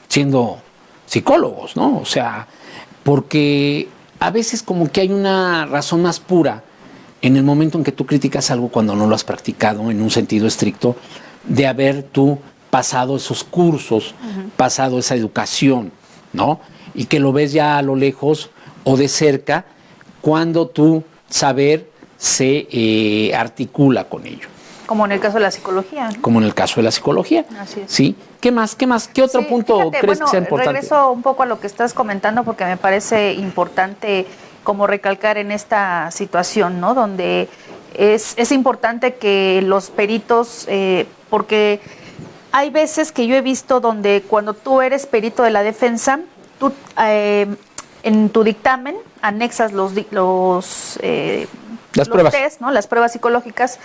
siendo psicólogos, ¿no? O sea, porque a veces como que hay una razón más pura en el momento en que tú criticas algo cuando no lo has practicado en un sentido estricto, de haber tú pasado esos cursos, pasado esa educación, ¿no? Y que lo ves ya a lo lejos o de cerca cuando tu saber se articula con ello. Como en el caso de la psicología, ¿no? Como en el caso de la psicología. Así es. ¿Sí? ¿Qué más? ¿Qué otro punto crees que sea importante? Regreso un poco a lo que estás comentando porque me parece importante como recalcar en esta situación, ¿no? Donde es importante que los peritos, porque hay veces que yo he visto donde cuando tú eres perito de la defensa, tú en tu dictamen anexas los pruebas, test, ¿no? Las pruebas psicológicas.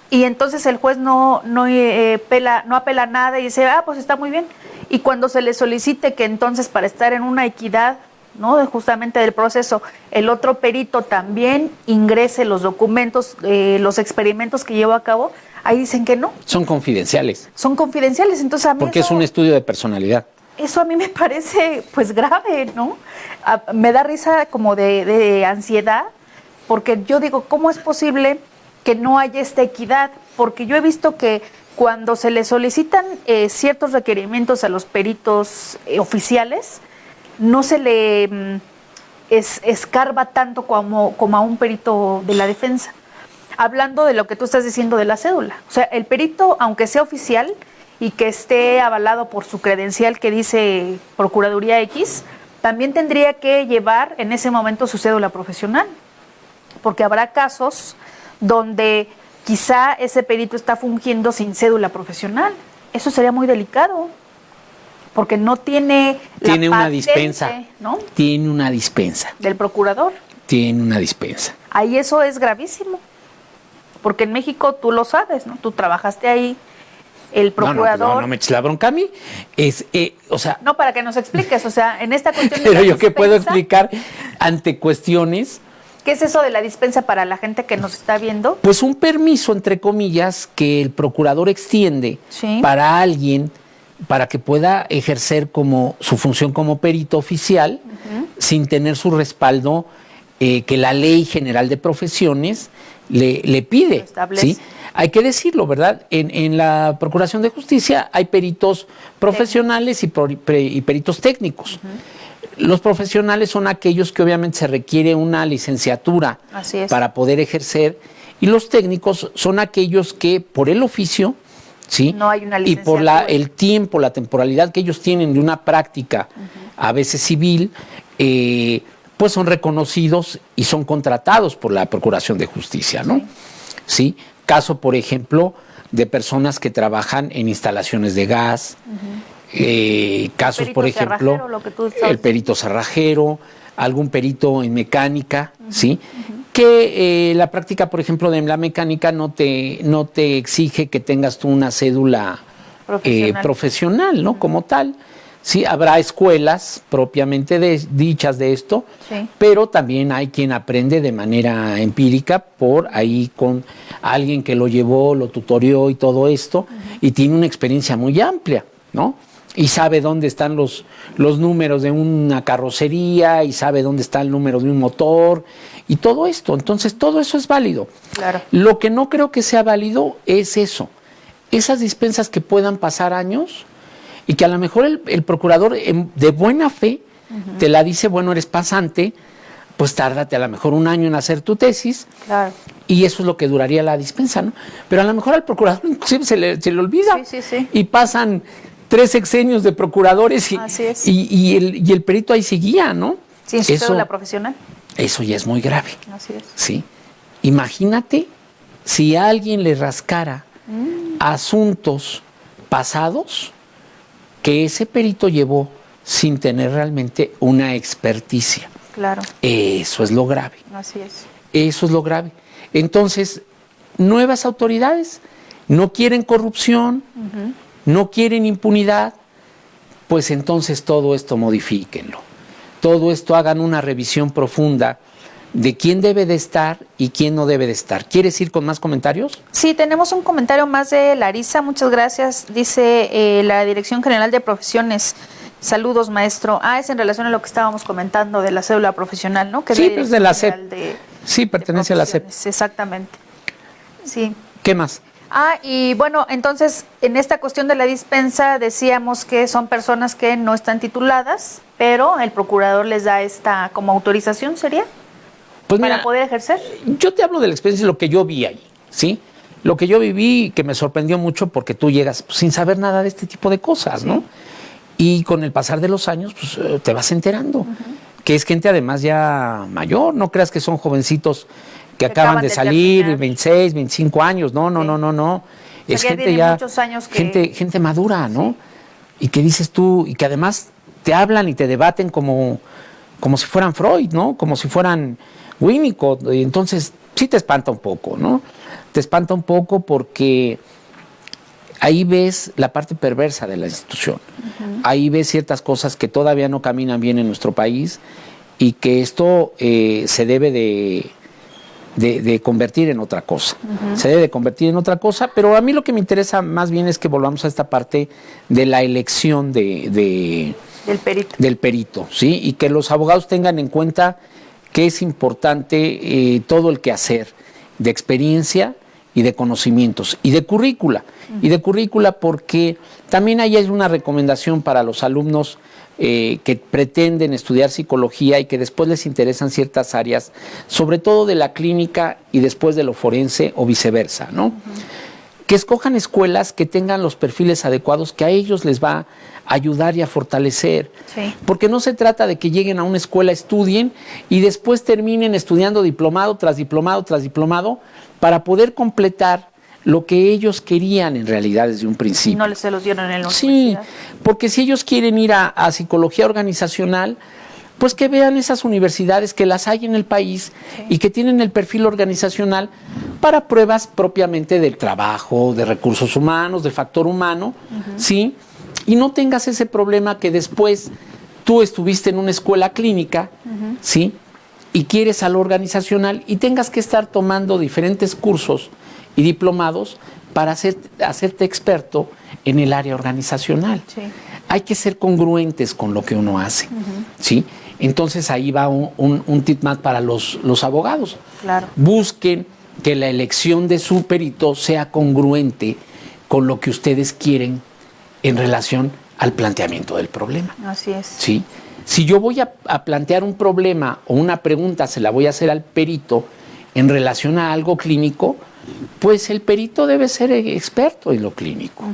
Y entonces el juez no apela nada y dice, pues está muy bien. Y cuando se le solicite que entonces para estar en una equidad, ¿no? Justamente del proceso, el otro perito también ingrese los documentos, los experimentos que llevó a cabo, ahí dicen que no. Son confidenciales. Son confidenciales, entonces a mí porque es un estudio de personalidad. Eso a mí me parece pues grave, ¿no? Me da risa como de ansiedad, porque yo digo, ¿cómo es posible que no haya esta equidad? Porque yo he visto que cuando se le solicitan ciertos requerimientos a los peritos oficiales, no se le escarba tanto como a un perito de la defensa. Hablando de lo que tú estás diciendo de la cédula. O sea, el perito, aunque sea oficial y que esté avalado por su credencial que dice Procuraduría X, también tendría que llevar en ese momento su cédula profesional. Porque habrá casos donde quizá ese perito está fungiendo sin cédula profesional. Eso sería muy delicado, porque no tiene la patente, una dispensa, ¿no? Tiene una dispensa. Del procurador. Tiene una dispensa. Ahí eso es gravísimo, porque en México tú lo sabes, ¿no? Tú trabajaste ahí, el procurador... No me eches la bronca a mí. O sea... No, para que nos expliques, o sea, en esta cuestión... Pero yo qué puedo explicar ante cuestiones... ¿Qué es eso de la dispensa para la gente que nos está viendo? Pues un permiso, entre comillas, que el procurador extiende para alguien, para que pueda ejercer como su función como perito oficial, sin tener su respaldo que la Ley General de Profesiones le pide. ¿Sí? Hay que decirlo, ¿verdad? En la Procuración de Justicia hay peritos profesionales y peritos técnicos. Los profesionales son aquellos que obviamente se requiere una licenciatura para poder ejercer, y los técnicos son aquellos que por el oficio, ¿sí? No hay una y por el tiempo, la temporalidad que ellos tienen de una práctica, a veces civil, pues son reconocidos y son contratados por la Procuración de Justicia, ¿no? ¿Sí? Caso, por ejemplo, de personas que trabajan en instalaciones de gas, casos, por ejemplo, el perito cerrajero, algún perito en mecánica, ¿sí? Que la práctica, por ejemplo, de la mecánica no te exige que tengas tú una cédula profesional, ¿no? Como tal. Sí, habrá escuelas propiamente dichas de esto, pero también hay quien aprende de manera empírica por ahí con alguien que lo llevó, lo tutorió y todo esto, y tiene una experiencia muy amplia, ¿no? Y sabe dónde están los números de una carrocería, y sabe dónde está el número de un motor, y todo esto. Entonces, todo eso es válido. Claro. Lo que no creo que sea válido es eso. Esas dispensas que puedan pasar años, y que a lo mejor el procurador de buena fe te la dice, bueno, eres pasante, pues tárdate a lo mejor un año en hacer tu tesis, y eso es lo que duraría la dispensa, ¿no? Pero a lo mejor al procurador inclusive se le olvida, y pasan 3 sexenios de procuradores y el perito ahí seguía, ¿no? Sin su cédula profesional. Eso ya es muy grave. Así es. ¿Sí? Imagínate si a alguien le rascara asuntos pasados que ese perito llevó sin tener realmente una experticia. Claro. Eso es lo grave. Así es. Eso es lo grave. Entonces, nuevas autoridades no quieren corrupción, no quieren impunidad, pues entonces todo esto modifíquenlo. Todo esto hagan una revisión profunda de quién debe de estar y quién no debe de estar. ¿Quieres ir con más comentarios? Sí, tenemos un comentario más de Larisa, muchas gracias. Dice la Dirección General de Profesiones, saludos maestro. Es en relación a lo que estábamos comentando de la cédula profesional, ¿no? Que sí, pues de la SEP. Sí, pertenece a la SEP. Exactamente. Sí. ¿Qué más? Y bueno, entonces, en esta cuestión de la dispensa, decíamos que son personas que no están tituladas, pero el procurador les da esta como autorización, ¿sería? Pues para mira, poder ejercer. Yo te hablo de la experiencia de lo que yo vi ahí, ¿sí? Lo que yo viví, que me sorprendió mucho porque tú llegas sin saber nada de este tipo de cosas, ¿no? Y con el pasar de los años, pues te vas enterando. Que es gente además ya mayor, no creas que son jovencitos que acaban de salir, terminar. 26, 25 años, no. Es gente ya, muchos años gente madura, ¿no? Y que dices tú, y que además te hablan y te debaten como si fueran Freud, ¿no? Como si fueran Winnicott, y entonces sí te espanta un poco, ¿no? Te espanta un poco porque ahí ves la parte perversa de la institución. Ahí ves ciertas cosas que todavía no caminan bien en nuestro país y que esto se debe de convertir en otra cosa. Se debe de convertir en otra cosa, pero a mí lo que me interesa más bien es que volvamos a esta parte de la elección del perito, ¿sí? Y que los abogados tengan en cuenta que es importante todo el quehacer de experiencia y de conocimientos y de currícula. Y de currícula porque también ahí hay una recomendación para los alumnos que pretenden estudiar psicología y que después les interesan ciertas áreas, sobre todo de la clínica y después de lo forense o viceversa, ¿no? Que escojan escuelas que tengan los perfiles adecuados que a ellos les va a ayudar y a fortalecer. Porque no se trata de que lleguen a una escuela, estudien y después terminen estudiando diplomado tras diplomado tras diplomado para poder completar lo que ellos querían en realidad desde un principio. No se los dieron en la universidad. Sí, porque si ellos quieren ir a psicología organizacional, pues que vean esas universidades que las hay en el país y que tienen el perfil organizacional para pruebas propiamente del trabajo, de recursos humanos, de factor humano, ¿sí? Y no tengas ese problema que después tú estuviste en una escuela clínica, ¿sí? Y quieres a lo organizacional y tengas que estar tomando diferentes cursos y diplomados para hacerte experto en el área organizacional. Hay que ser congruentes con lo que uno hace, ¿sí? Entonces ahí va un tip más para los abogados. Busquen que la elección de su perito sea congruente con lo que ustedes quieren en relación al planteamiento del problema. Así es. ¿Sí? Si yo voy a plantear un problema o una pregunta, se la voy a hacer al perito en relación a algo clínico, pues el perito debe ser experto en lo clínico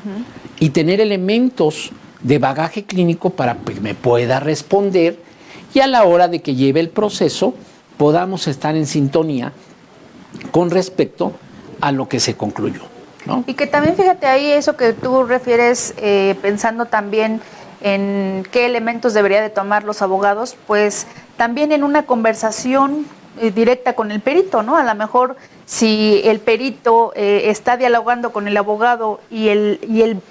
y tener elementos de bagaje clínico para que me pueda responder y a la hora de que lleve el proceso podamos estar en sintonía con respecto a lo que se concluyó, ¿no? Y que también, fíjate ahí, eso que tú refieres, pensando también en qué elementos debería de tomar los abogados, pues también en una conversación directa con el perito, ¿no? A lo mejor si el perito está dialogando con el abogado y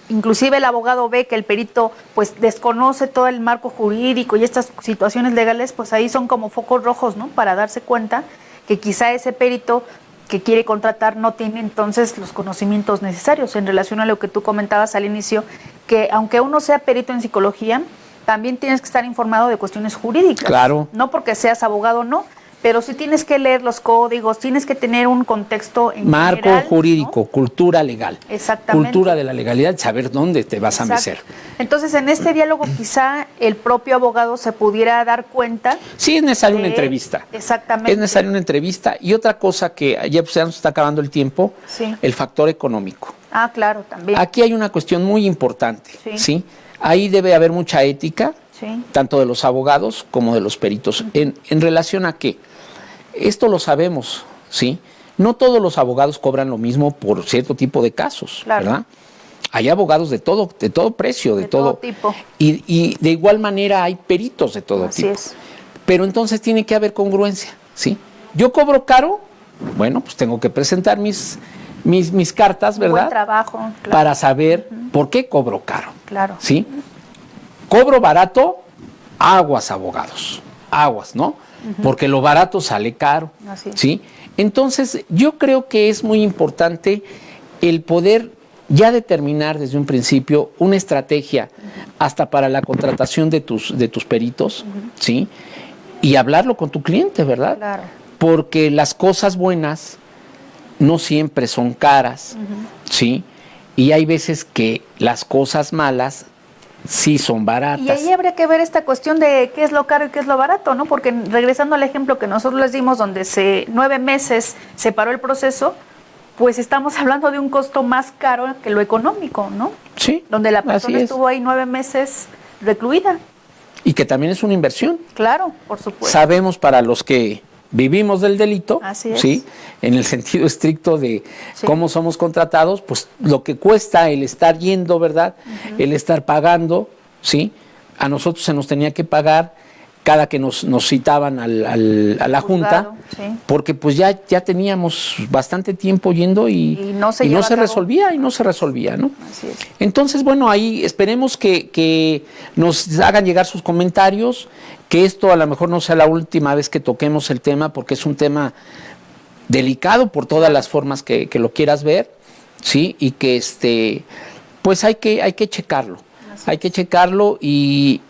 inclusive el abogado ve que el perito pues desconoce todo el marco jurídico y estas situaciones legales, pues ahí son como focos rojos, ¿no? Para darse cuenta que quizá ese perito que quiere contratar no tiene entonces los conocimientos necesarios en relación a lo que tú comentabas al inicio, que aunque uno sea perito en psicología, también tienes que estar informado de cuestiones jurídicas. Claro. No porque seas abogado, no, pero sí tienes que leer los códigos, tienes que tener un contexto en marco general, jurídico, ¿no? Cultura legal. Exactamente. Cultura de la legalidad, saber dónde te vas a meter. Entonces, en este diálogo quizá el propio abogado se pudiera dar cuenta. Sí, es necesaria una entrevista. Exactamente. Es necesaria una entrevista. Y otra cosa que ya pues, nos está acabando el tiempo, el factor económico. Ah, claro, también. Aquí hay una cuestión muy importante, ¿sí? Ahí debe haber mucha ética, tanto de los abogados como de los peritos. ¿En relación a qué? Esto lo sabemos, ¿sí? No todos los abogados cobran lo mismo por cierto tipo de casos, ¿verdad? Hay abogados de todo precio, de todo tipo. Y de igual manera hay peritos de todo tipo. Así es. Pero entonces tiene que haber congruencia, ¿sí? Yo cobro caro, bueno, pues tengo que presentar mis cartas, ¿verdad? Buen trabajo, claro. Para saber por qué cobro caro. Claro. ¿Sí? Cobro barato, aguas, abogados. Aguas, ¿no? Porque lo barato sale caro. Así es. ¿Sí? Entonces, yo creo que es muy importante el poder ya determinar desde un principio una estrategia hasta para la contratación de tus peritos, ¿sí? Y hablarlo con tu cliente, ¿verdad? Claro. Porque las cosas buenas no siempre son caras, ¿sí? Y hay veces que las cosas malas sí son baratas. Y ahí habría que ver esta cuestión de qué es lo caro y qué es lo barato, ¿no? Porque regresando al ejemplo que nosotros les dimos, donde 9 meses se paró el proceso, pues estamos hablando de un costo más caro que lo económico, ¿no? Sí. Donde la persona estuvo ahí 9 meses recluida. Y que también es una inversión. Claro, por supuesto. Sabemos para los que vivimos del delito, así es. ¿sí? En el sentido estricto de cómo somos contratados, pues lo que cuesta el estar yendo, ¿verdad? El estar pagando, ¿sí? A nosotros se nos tenía que pagar cada que nos citaban a la junta, porque pues ya teníamos bastante tiempo yendo y no se resolvía, ¿no? Así es. Entonces, bueno, ahí esperemos que nos hagan llegar sus comentarios, que esto a lo mejor no sea la última vez que toquemos el tema, porque es un tema delicado por todas las formas que lo quieras ver, ¿sí? Y que pues hay que checarlo, hay que checarlo y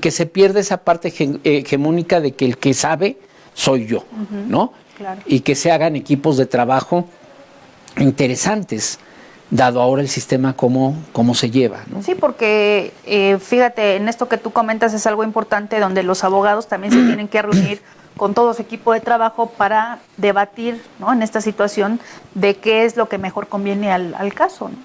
que se pierda esa parte hegemónica de que el que sabe soy yo, ¿no? Claro. Y que se hagan equipos de trabajo interesantes, dado ahora el sistema cómo se lleva, ¿no? Sí, porque fíjate, en esto que tú comentas es algo importante, donde los abogados también se tienen que reunir con todo su equipo de trabajo para debatir, ¿no?, en esta situación de qué es lo que mejor conviene al caso, ¿no?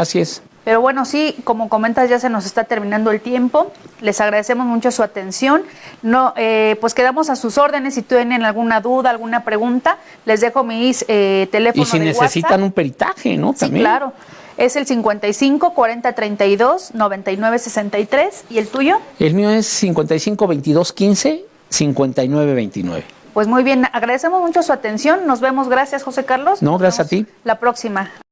Así es. Pero bueno, sí, como comentas, ya se nos está terminando el tiempo. Les agradecemos mucho su atención. No, pues quedamos a sus órdenes. Si tienen alguna duda, alguna pregunta, les dejo mis teléfonos. Y si de necesitan WhatsApp. un peritaje, ¿no? Sí, También. claro. Es el 55 40 32 99 63. ¿Y el tuyo? El mío es 55 22 15 59 29. Pues muy bien, agradecemos mucho su atención. Nos vemos. Gracias, José Carlos. No, gracias a ti. La próxima.